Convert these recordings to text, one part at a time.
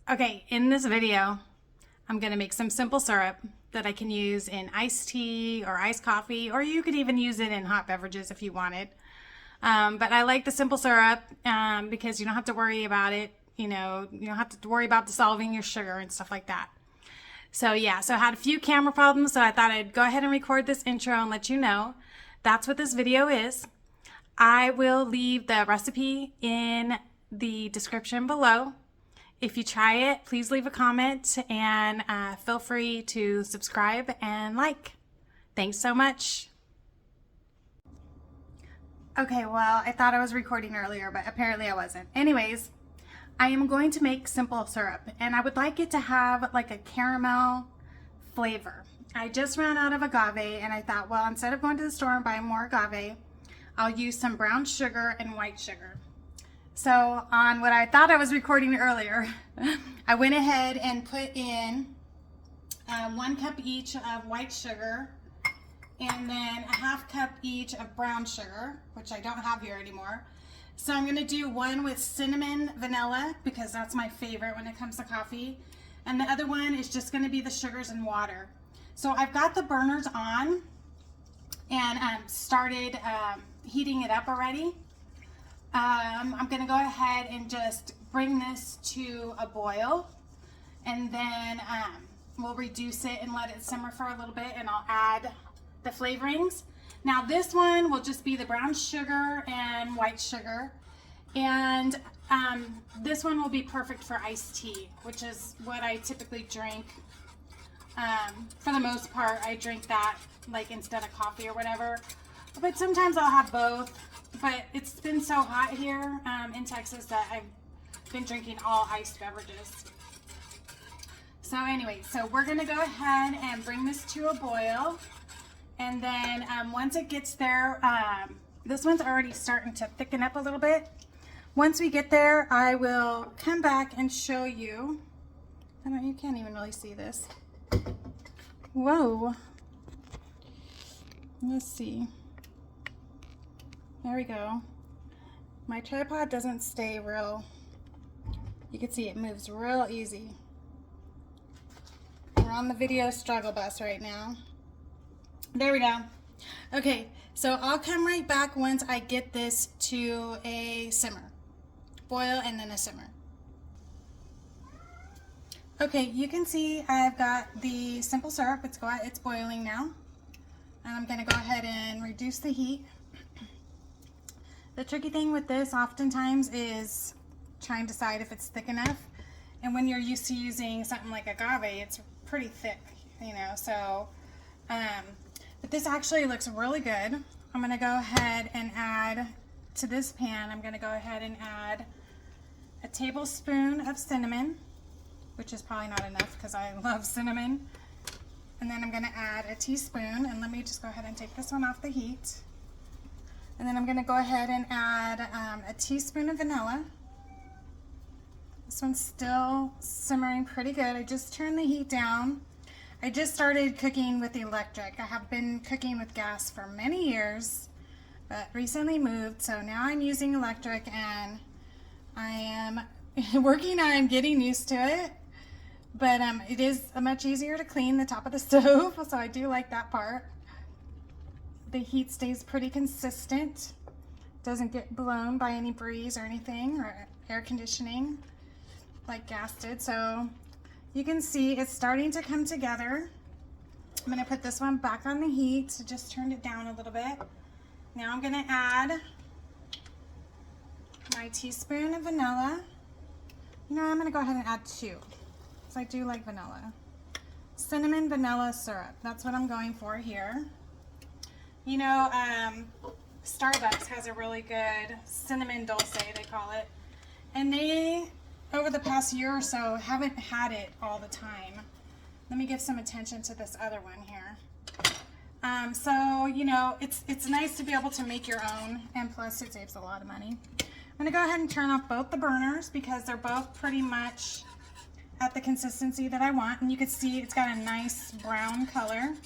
Okay, in this video, I'm gonna make some simple syrup that I can use in iced tea or iced coffee, or you could even use it in hot beverages if you wanted. But I like the simple syrup because you don't have to worry about it. You don't have to worry about dissolving your sugar and stuff like that. So yeah, so I had a few camera problems, so I thought I'd go ahead and record this intro and let you know that's what this video is. I will leave the recipe in the description below. If you try it, please leave a comment and feel free to subscribe and like. Thanks so much. Okay, well, I thought I was recording earlier, but apparently I wasn't. Anyways, I am going to make simple syrup, and I would like it to have like a caramel flavor. I just ran out of agave, and I thought, well, instead of going to the store and buying more agave, I'll use some brown sugar and white sugar. So on what I thought I was recording earlier, I went ahead and put in 1 cup each of white sugar and then a ½ cup each of brown sugar, which I don't have here anymore. So I'm gonna do one with cinnamon vanilla because that's my favorite when it comes to coffee. And the other one is just gonna be the sugars and water. So I've got the burners on and started heating it up already. I'm gonna go ahead and just bring this to a boil, and then we'll reduce it and let it simmer for a little bit, and I'll add the flavorings. Now this one will just be the brown sugar and white sugar, and this one will be perfect for iced tea, which is what I typically drink. For the most part, I drink that like instead of coffee or whatever, but sometimes I'll have both. But it's been so hot here in Texas that I've been drinking all iced beverages. So anyway, so we're gonna go ahead and bring this to a boil. And then once it gets there, this one's already starting to thicken up a little bit. Once we get there, I will come back and show you. You can't even really see this. Whoa. Let's see. There we go. My tripod doesn't stay real. You can see it moves real easy. We're on the video struggle bus right now. There we go. Okay, so I'll come right back once I get this to a simmer. Boil and then a simmer. Okay, you can see I've got the simple syrup. It's boiling now. And I'm gonna go ahead and reduce the heat. The tricky thing with this oftentimes is trying to decide if it's thick enough. And when you're used to using something like agave, it's pretty thick, so, but this actually looks really good. I'm gonna go ahead and add to this pan, I'm gonna go ahead and add a tablespoon of cinnamon, which is probably not enough because I love cinnamon. And then I'm gonna add a teaspoon, and let me just go ahead and take this one off the heat. And then I'm going to go ahead and add a teaspoon of vanilla. This one's still simmering pretty good. I just turned the heat down. I just started cooking with the electric. I have been cooking with gas for many years, but recently moved, so now I'm using electric, and I am working on getting used to it. But it is much easier to clean the top of the stove, so I do like that part. The heat stays pretty consistent, doesn't get blown by any breeze or anything, or air conditioning like gas did. So you can see it's starting to come together. I'm going to put this one back on the heat, so just turned it down a little bit. Now I'm going to add my teaspoon of vanilla. I'm going to go ahead and add 2, because I do like vanilla. Cinnamon vanilla syrup, that's what I'm going for here. Starbucks has a really good cinnamon Dolce, they call it. And they, over the past year or so, haven't had it all the time. Let me give some attention to this other one here. It's nice to be able to make your own, and plus it saves a lot of money. I'm gonna go ahead and turn off both the burners because they're both pretty much at the consistency that I want. And you can see it's got a nice brown color.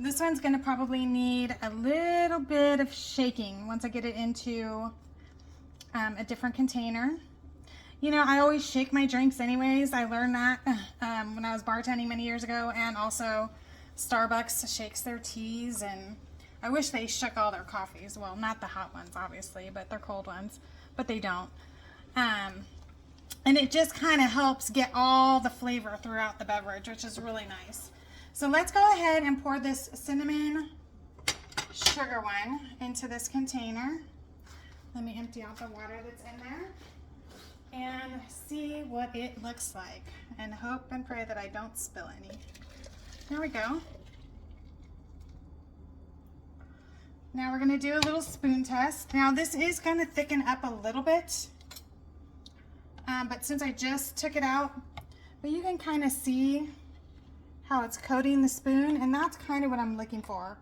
This one's going to probably need a little bit of shaking once I get it into a different container. You know, I always shake my drinks anyways. I learned that when I was bartending many years ago, and also Starbucks shakes their teas, and I wish they shook all their coffees. Well, not the hot ones, obviously, but they're cold ones, but they don't. And it just kind of helps get all the flavor throughout the beverage, which is really nice. So let's go ahead and pour this cinnamon sugar one into this container. Let me empty out the water that's in there and see what it looks like, and hope and pray that I don't spill any. There we go. Now we're gonna do a little spoon test. Now this is gonna thicken up a little bit, but since I just took it out, but you can kind of see how it's coating the spoon, and that's kind of what I'm looking for.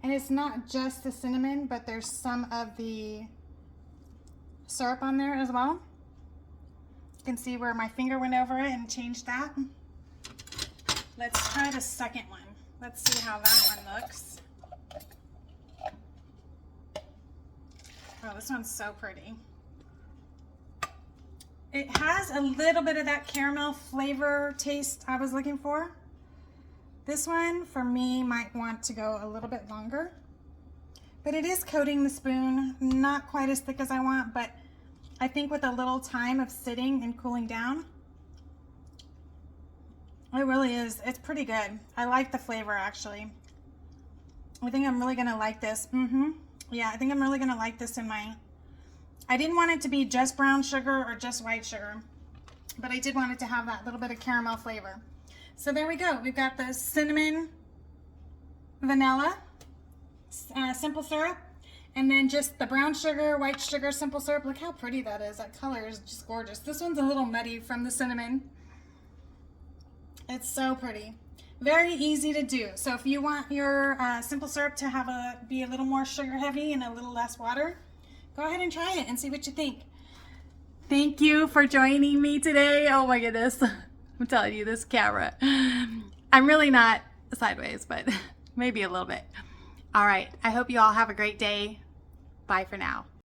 And it's not just the cinnamon, but there's some of the syrup on there as well. You can see where my finger went over it and changed that. Let's try the second one. Let's see how that one looks. Oh, this one's so pretty. It has a little bit of that caramel flavor taste I was looking for. This one, for me, might want to go a little bit longer. But it is coating the spoon, not quite as thick as I want, but I think with a little time of sitting and cooling down, it really is. It's pretty good. I like the flavor, actually. I think I'm really gonna like this. Yeah, I think I'm really gonna like this in my... I didn't want it to be just brown sugar or just white sugar, but I did want it to have that little bit of caramel flavor. So there we go. We've got the cinnamon vanilla simple syrup, and then just the brown sugar, white sugar, simple syrup. Look how pretty that is. That color is just gorgeous. This one's a little muddy from the cinnamon. It's so pretty. Very easy to do. So if you want your simple syrup to be a little more sugar heavy and a little less water, go ahead and try it and see what you think. Thank you for joining me today. Oh my goodness. I'm telling you, this camera. I'm really not sideways, but maybe a little bit. All right. I hope you all have a great day. Bye for now.